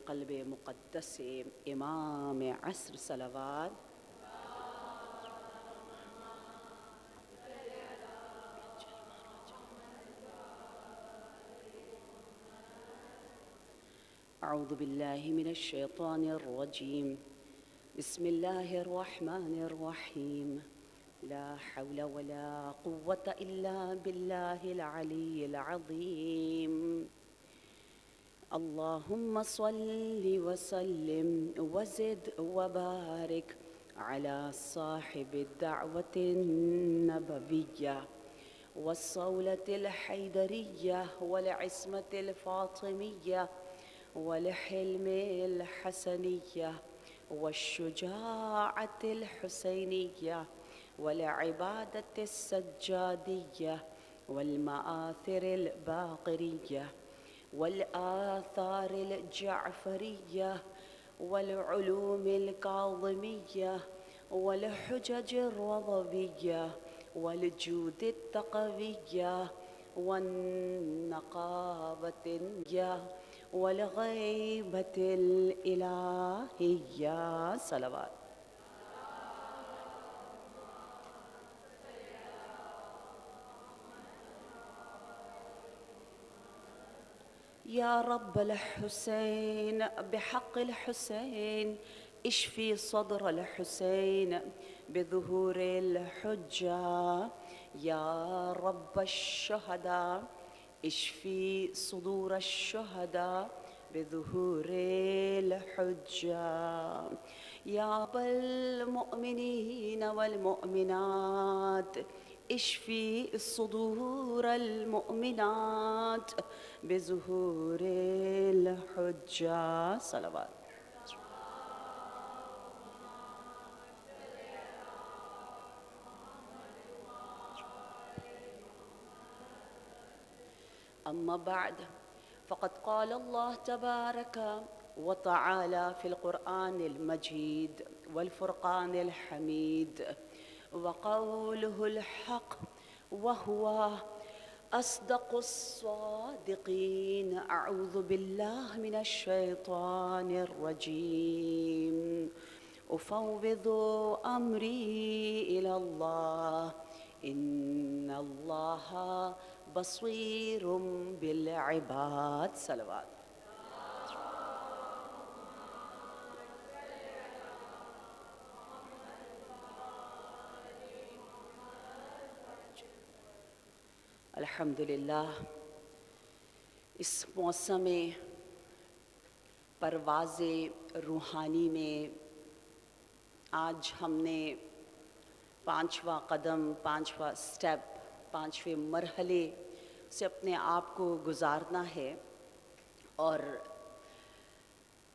قلب مقدس امام عصر صلوات. اعوذ باللہ من الشیطان الرجیم. بسم اللہ الرحمن الرحیم. لا حول ولا قوة الا باللہ العلی العظیم. اللهم صل وسلم وزد وبارك على صاحب الدعوة النبوية والصولة الحيدرية والعصمة الفاطمية والحلم الحسنية والشجاعة الحسينية والعبادة السجادية والمآثر الباقرية والآثار الجعفرية والعلوم الكاظمية والحجج الرضبية والجود التقوية والنقابة والغيبة الإلهية. صلوات. يا رب الحسين بحق الحسين اشفي صدر الحسين بظهور الحجة. يا رب الشهداء اشفي صدور الشهداء بظهور الحجة. يا رب المؤمنين والمؤمنات اشفي صدور المؤمنات بظهور الحجة. صلوات. أما بعد فقد قال الله تبارك وتعالى في القرآن المجيد والفرقان الحميد وقوله الحق وهو أصدق الصادقين. أعوذ بالله من الشيطان الرجيم. أفوض أمري إلى الله إن الله بصير بالعباد. صلوات. الحمدللہ اس موسم پرواز روحانی میں آج ہم نے پانچواں قدم، پانچواں سٹیپ، پانچویں مرحلے سے اپنے آپ کو گزارنا ہے، اور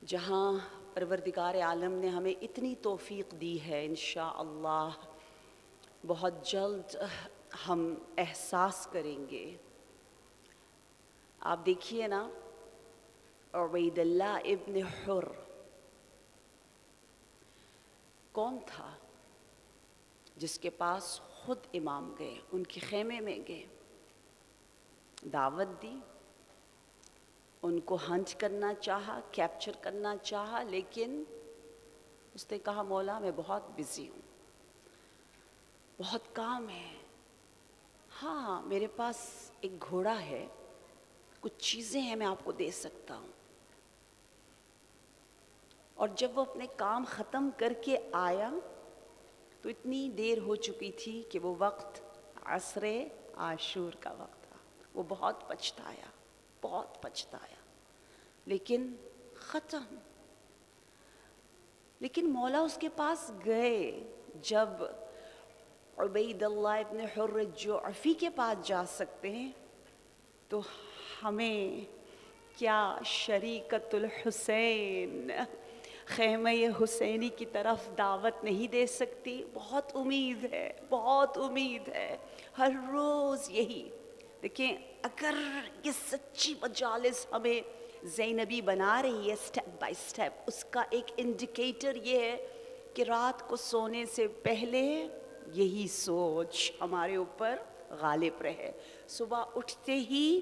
جہاں پروردگار عالم نے ہمیں اتنی توفیق دی ہے انشاءاللہ بہت جلد ہم احساس کریں گے. آپ دیکھیے نا، عبید اللہ ابن حر کون تھا جس کے پاس خود امام گئے، ان کے خیمے میں گئے، دعوت دی، ان کو ہنٹ کرنا چاہا، کیپچر کرنا چاہا، لیکن اس نے کہا مولا میں بہت بزی ہوں، بہت کام ہے. ہاں میرے پاس ایک گھوڑا ہے، کچھ چیزیں ہیں میں آپ کو دے سکتا ہوں. اور جب وہ اپنے کام ختم کر کے آیا تو اتنی دیر ہو چکی تھی کہ وہ وقت عصر عاشور کا وقت تھا. وہ بہت پچھتایا، بہت پچھتایا، لیکن ختم. لیکن مولا اس کے پاس گئے. جب عبید اللہ ابن حر جعفی کے پاس جا سکتے ہیں تو ہمیں کیا شریکت الحسین خیمہ حسینی کی طرف دعوت نہیں دے سکتی؟ بہت امید ہے، بہت امید ہے. ہر روز یہی دیکھیں، اگر یہ سچی مجالس ہمیں زینبی بنا رہی ہے سٹیپ بائی سٹیپ، اس کا ایک انڈیکیٹر یہ ہے کہ رات کو سونے سے پہلے یہی سوچ ہمارے اوپر غالب رہے. صبح اٹھتے ہی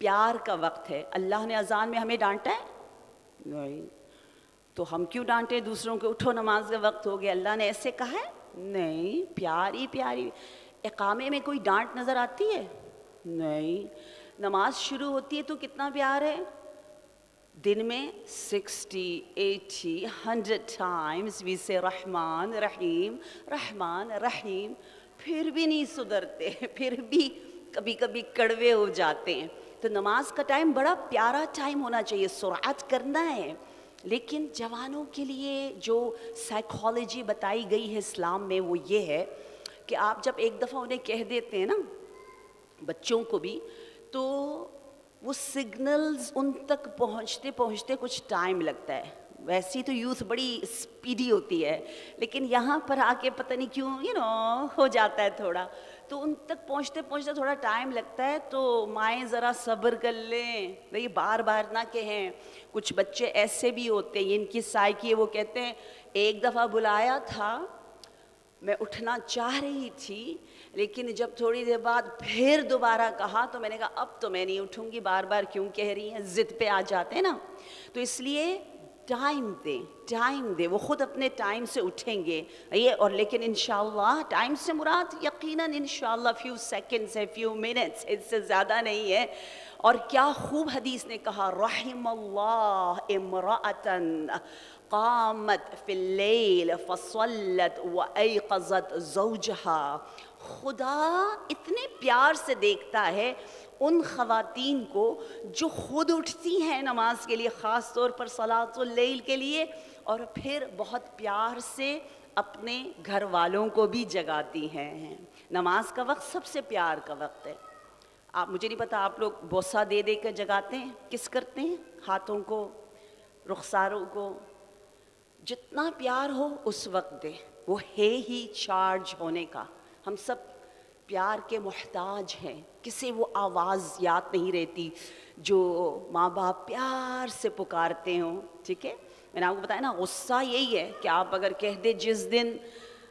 پیار کا وقت ہے. اللہ نے اذان میں ہمیں ڈانٹا ہے؟ نہیں. تو ہم کیوں ڈانٹے دوسروں کو؟ اٹھو نماز کا وقت ہو گیا. اللہ نے ایسے کہا ہے؟ نہیں. پیاری پیاری. اقامے میں کوئی ڈانٹ نظر آتی ہے؟ نہیں. نماز شروع ہوتی ہے تو کتنا پیار ہے. دن میں 60 80 100 ٹائمز وی سے رحمان رحیم رحمان رحیم، پھر بھی نہیں سدھرتے، پھر بھی کبھی کبھی کڑوے ہو جاتے ہیں. تو نماز کا ٹائم بڑا پیارا ٹائم ہونا چاہیے، سرعت کرنا ہے. لیکن جوانوں کے لیے جو سائیکالوجی بتائی گئی ہے اسلام میں وہ یہ ہے کہ آپ جب ایک دفعہ انہیں کہہ دیتے ہیں نا، بچوں کو بھی، تو وہ سگنلز ان تک پہنچتے پہنچتے کچھ ٹائم لگتا ہے. ویسی تو یوتھ بڑی اسپیڈی ہوتی ہے، لیکن یہاں پر آ کے پتہ نہیں کیوں ہو جاتا ہے تھوڑا، تو ان تک پہنچتے پہنچتے تھوڑا ٹائم لگتا ہے. تو مائیں ذرا صبر کر لیں بھئی، بار بار نہ کہیں. کچھ بچے ایسے بھی ہوتے ہیں، ان کی سائیکی ہے، وہ کہتے ہیں ایک دفعہ بلایا تھا، میں اٹھنا چاہ رہی تھی، لیکن جب تھوڑی دیر بعد پھر دوبارہ کہا تو میں نے کہا اب تو میں نہیں اٹھوں گی، بار بار کیوں کہہ رہی ہیں. ضد پہ آ جاتے ہیں نا. تو اس لیے ٹائم دیں، وہ خود اپنے ٹائم سے اٹھیں گے یہ. اور لیکن انشاءاللہ ٹائم سے مراد یقیناً انشاءاللہ فیو سیکنڈز ہے، فیو منٹس، اس سے زیادہ نہیں ہے. اور کیا خوب حدیث نے کہا، رحم اللہ امرأۃ قامت فی اللیل فصلت وایقظت زوجہا. خدا اتنے پیار سے دیکھتا ہے ان خواتین کو جو خود اٹھتی ہیں نماز کے لیے، خاص طور پر صلاۃ اللیل کے لیے، اور پھر بہت پیار سے اپنے گھر والوں کو بھی جگاتی ہیں. نماز کا وقت سب سے پیار کا وقت ہے. آپ، مجھے نہیں پتا آپ لوگ بوسہ دے دے کر جگاتے ہیں؟ کس کرتے ہیں؟ ہاتھوں کو، رخساروں کو. جتنا پیار ہو اس وقت دے، وہ ہے ہی چارج ہونے کا. ہم سب پیار کے محتاج ہیں. کسی وہ آواز یاد نہیں رہتی جو ماں باپ پیار سے پکارتے ہوں. ٹھیک ہے، میں نے آپ کو بتایا نا، غصہ یہی ہے کہ آپ اگر کہہ دے جس دن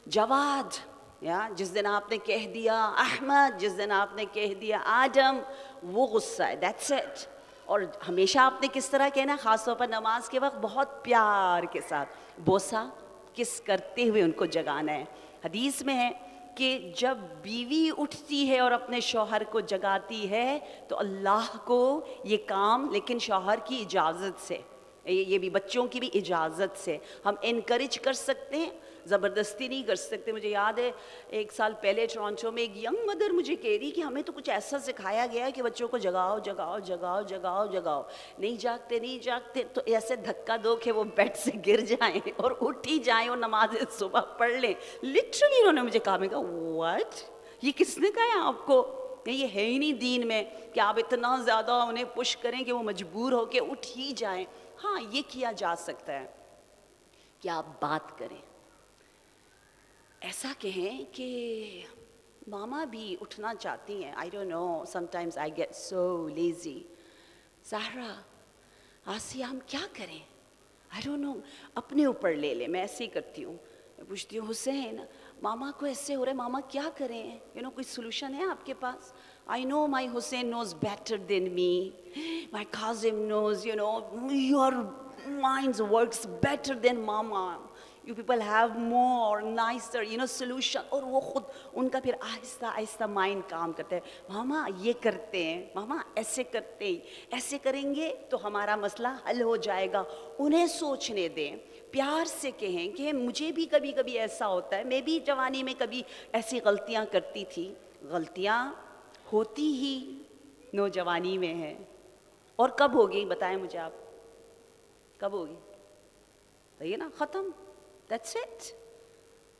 جواد، یا جس دن آپ نے کہہ دیا احمد، جس دن آپ نے کہہ دیا آدم، وہ غصہ ہے. That's it. اور ہمیشہ آپ نے کس طرح کہنا ہے؟ خاص طور پر نماز کے وقت بہت پیار کے ساتھ بوسہ کس کرتے ہوئے ان کو جگانا ہے. حدیث میں ہے کہ جب بیوی اٹھتی ہے اور اپنے شوہر کو جگاتی ہے تو اللہ کو یہ کام، لیکن شوہر کی اجازت سے، یہ بھی بچوں کی بھی اجازت سے ہم انکریج کر سکتے ہیں، زبردستی نہیں کر سکتے. مجھے یاد ہے ایک سال پہلے ٹورانٹو میں ایک ینگ مدر مجھے کہہ رہی کہ ہمیں تو کچھ ایسا سکھایا گیا ہے کہ بچوں کو جگاؤ جگاؤ جگاؤ جگاؤ جگاؤ، نہیں جاگتے تو ایسے دھکا دو کہ وہ بیڈ سے گر جائیں اور اٹھ ہی جائیں اور نماز صبح پڑھ لیں. لٹرلی انہوں نے مجھے کہا، میں کہا واٹ، یہ کس نے کہا ہے آپ کو؟ یہ ہے ہی نہیں دین میں کہ آپ اتنا زیادہ انہیں پش کریں کہ وہ مجبور ہو کے اٹھ ہی جائیں. ہاں، یہ کیا جا سکتا ہے کہ آپ بات کریں، ایسا کہیں کہ ماما بھی اٹھنا چاہتی ہیں. I don't know, sometimes I get so lazy. Zahra, Asiya, ہم کیا کریں؟ I don't know. اپنے اوپر لے لیں. میں ایسے ہی کرتی ہوں، میں پوچھتی ہوں حسین ماما کو ایسے ہو رہا ہے، ماما کیا کریں؟ کوئی سلوشن ہے آپ کے پاس؟ I know my Hussein knows better than me. My Kazim knows, your minds works better than mama. You people have more, nicer, solution. اور وہ خود ان کا پھر آہستہ آہستہ مائنڈ کام کرتا ہے. ماما یہ کرتے ہیں، ماما ایسے کرتے ہیں، ایسے کریں گے تو ہمارا مسئلہ حل ہو جائے گا. انہیں سوچنے دیں، پیار سے کہیں کہ مجھے بھی کبھی کبھی ایسا ہوتا ہے، میں بھی جوانی میں کبھی ایسی غلطیاں کرتی تھی. غلطیاں ہوتی ہی نوجوانی میں ہیں. اور کب ہوگی بتائیں مجھے آپ، کب ہوگی؟ صحیح ہے نا، ختم. That's it.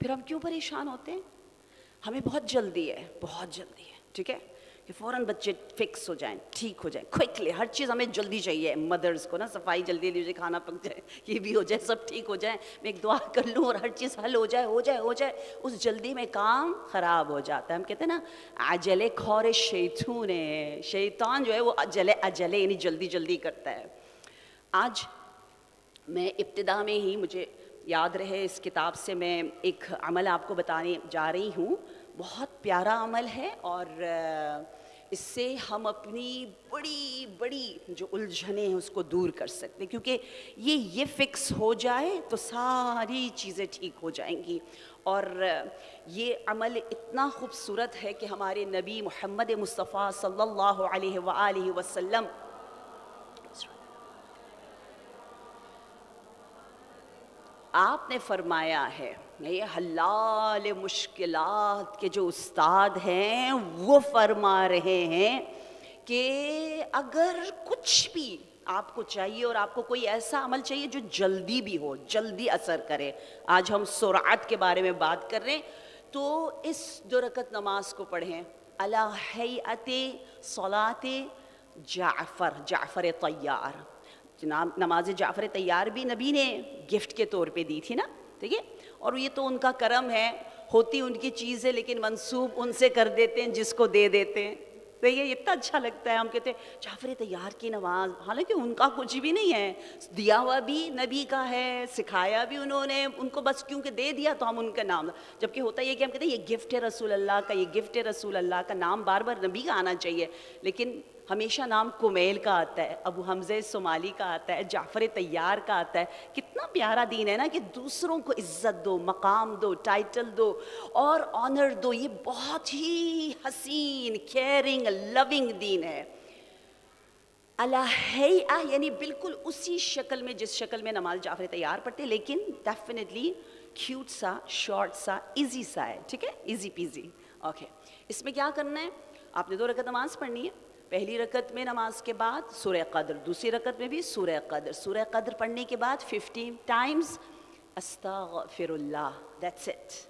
پھر ہم کیوں پریشان ہوتے ہیں؟ ہمیں بہت جلدی ہے، بہت جلدی ہے. ٹھیک ہے کہ فوراً بچے فکس ہو جائیں، ٹھیک ہو جائیں کوئکلی. ہر چیز ہمیں جلدی چاہیے. مدرز کو نا صفائی جلدی جلدی، کھانا پک جائے، یہ بھی ہو جائے، سب ٹھیک ہو جائے، میں ایک دعا کر لوں اور ہر چیز حل ہو جائے ہو جائے ہو جائے. اس جلدی میں کام خراب ہو جاتا ہے. ہم کہتے ہیں نا عجلے خور شیطون ہے، شیطان جو ہے وہ عجلے یعنی جلدی جلدی کرتا ہے. آج میں ابتدا میں ہی، مجھے یاد رہے اس کتاب سے میں ایک عمل آپ کو بتانے جا رہی ہوں. بہت پیارا عمل ہے اور اس سے ہم اپنی بڑی بڑی جو الجھنیں ہیں اس کو دور کر سکتے ہیں، کیونکہ یہ فکس ہو جائے تو ساری چیزیں ٹھیک ہو جائیں گی. اور یہ عمل اتنا خوبصورت ہے کہ ہمارے نبی محمد مصطفیٰ صلی اللہ علیہ وآلہ وسلم آپ نے فرمایا ہے، یہ حلال مشکلات کے جو استاد ہیں وہ فرما رہے ہیں کہ اگر کچھ بھی آپ کو چاہیے اور آپ کو کوئی ایسا عمل چاہیے جو جلدی بھی ہو، جلدی اثر کرے. آج ہم سرعت کے بارے میں بات کر رہے ہیں، تو اس 2 رکعت نماز کو پڑھیں علی ہیئت صلاۃ جعفر طیار. جناب نماز جعفر طیار بھی نبی نے گفٹ کے طور پہ دی تھی نا، ٹھیک ہے. اور یہ تو ان کا کرم ہے، ہوتی ان کی چیز ہے لیکن منسوب ان سے کر دیتے ہیں جس کو دے دیتے ہیں. تو یہ اتنا اچھا لگتا ہے، ہم کہتے ہیں جعفر طیار کی نماز، حالانکہ ان کا کچھ بھی نہیں ہے، دیا ہوا بھی نبی کا ہے، سکھایا بھی انہوں نے، ان کو بس کیونکہ دے دیا تو ہم ان کا نام. جبکہ ہوتا یہ کہ ہم کہتے ہیں یہ گفٹ ہے رسول اللہ کا، یہ گفٹ ہے رسول اللہ کا، نام بار بار نبی کا آنا چاہیے، لیکن ہمیشہ نام کمیل کا آتا ہے، ابو حمزہ صومالی کا آتا ہے، جعفر طیار کا آتا ہے. کتنا پیارا دین ہے نا کہ دوسروں کو عزت دو، مقام دو، ٹائٹل دو اور آنر دو. یہ بہت ہی حسین، کیئرنگ، لونگ دین ہے. علی ہیئہ یعنی بالکل اسی شکل میں جس شکل میں نماز جعفر طیار پڑھتے، لیکن ڈیفینیٹلی کیوٹ سا، شارٹ سا، ایزی سا ہے، ٹھیک ہے، ایزی پیزی. اوکے، اس میں کیا کرنا ہے؟ آپ نے 2 رکعت نماز پڑھنی ہے. پہلی رکعت میں نماز کے بعد سورہ قدر، دوسری رکعت میں بھی سورہ قدر. سورہ قدر پڑھنے کے بعد 15 ٹائمز استغفر اللہ، دیٹس اٹ.